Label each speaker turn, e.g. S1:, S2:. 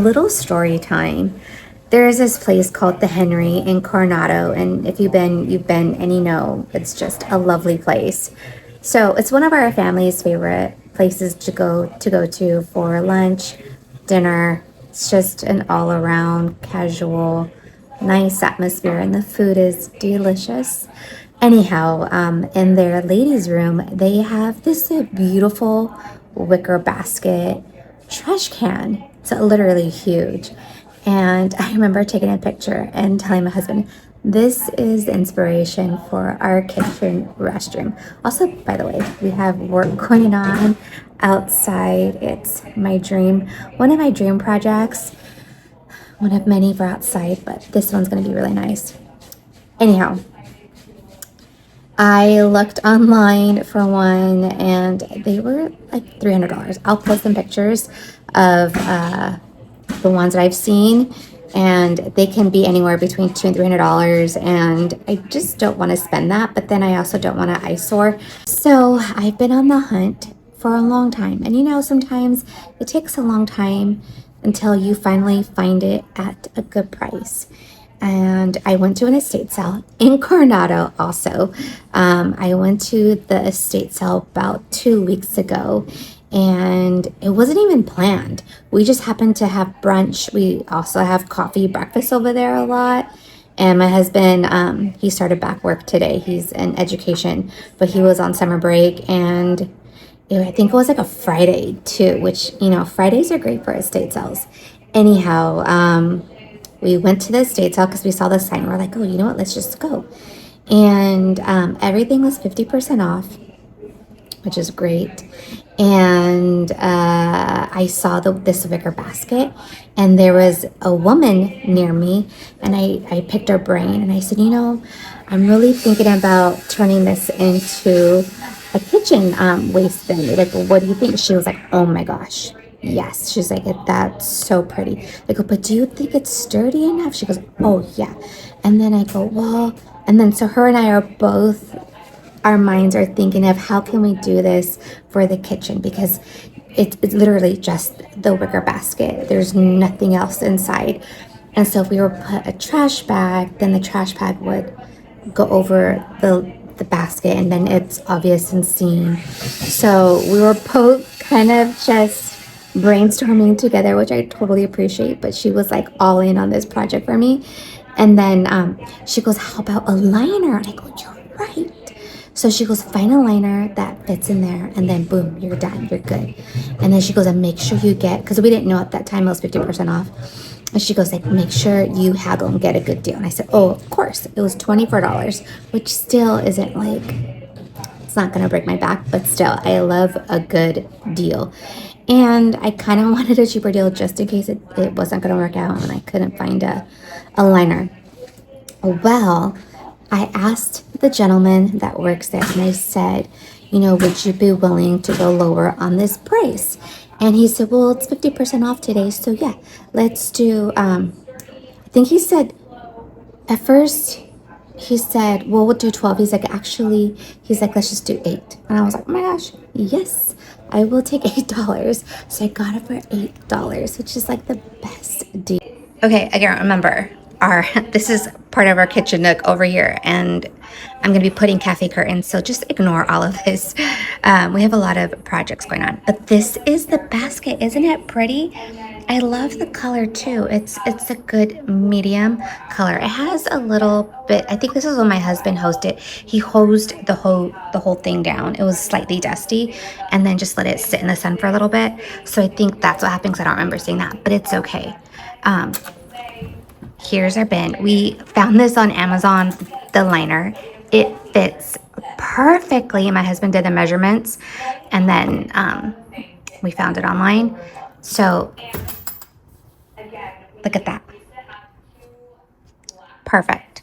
S1: Little story time. There is this place called the Henry in Coronado, and if you've been, and you know, it's just a lovely place. So it's one of our family's favorite places to go to for lunch, dinner. It's just an all around casual, nice atmosphere, and the food is delicious. Anyhow, in their ladies' room, they have this beautiful wicker basket trash can. So literally huge. And I remember taking a picture and telling my husband, this is the inspiration for our kitchen restroom. Also, by the way, we have work going on outside. It's one of my dream projects, one of many for outside, but this one's going to be really nice. Anyhow, I looked online for one and they were like $300. I'll post some pictures of the ones that I've seen, and they can be anywhere between $200 and $300. And I just don't want to spend that, but then I also don't want to eyesore. So I've been on the hunt for a long time. And you know, sometimes it takes a long time until you finally find it at a good price. And I went to an estate sale in Coronado also. I went to the estate sale about 2 weeks ago, and it wasn't even planned. We just happened to have brunch. We also have coffee, breakfast over there a lot. And my husband, he started back work today. He's in education, but he was on summer break, and I think it was like a Friday too, which, you know, Fridays are great for estate sales. Anyhow, we went to the estate sale because we saw the sign. We're like, oh, you know what? Let's just go. And everything was 50% off, which is great. And I saw this wicker basket, and there was a woman near me, and I picked her brain, and I said, you know, I'm really thinking about turning this into a kitchen waste bin. Like, what do you think? She was like, oh my gosh. Yes, she's like, that's so pretty. I go, but do you think it's sturdy enough? She goes, oh yeah. And then I go, well, and then so her and I are both, our minds are thinking of how can we do this for the kitchen, because it's literally just the wicker basket. There's nothing else inside. And so if we were put a trash bag, then the trash bag would go over the basket, and then it's obvious and seen. So we were both kind of just brainstorming together, which I totally appreciate, but she was like all in on this project for me. And then she goes, how about a liner? And I go, you're right. So she goes, find a liner that fits in there, and then boom, you're done, you're good. And then she goes, and make sure you get, because we didn't know at that time it was 50% off. And she goes, like, make sure you haggle and get a good deal. And I said, oh, of course. It was $24, which still isn't like, it's not gonna break my back, but still, I love a good deal. And I kind of wanted a cheaper deal just in case it wasn't going to work out and I couldn't find a liner. Well, I asked the gentleman that works there, and I said, you know, would you be willing to go lower on this price? And he said, well, it's 50% off today. So yeah, let's do, I think he said, at first, he said, well, we'll do 12. He's like, actually, he's like, let's just do 8. And I was like, oh my gosh, yes, I will take $8. So I got it for $8, which is like the best deal. Okay, again, remember, this is part of our kitchen nook over here, and I'm going to be putting cafe curtains, so just ignore all of this. We have a lot of projects going on, but this is the basket. Isn't it pretty? I love the color too. It's a good medium color. It has a little bit, I think this is when my husband hosed. He hosed the whole thing down. It was slightly dusty, and then just let it sit in the sun for a little bit. So I think that's what happened, because I don't remember seeing that, but it's okay. Here's our bin. We found this on Amazon, the liner. It fits perfectly. My husband did the measurements, and then we found it online. So look at that. Perfect.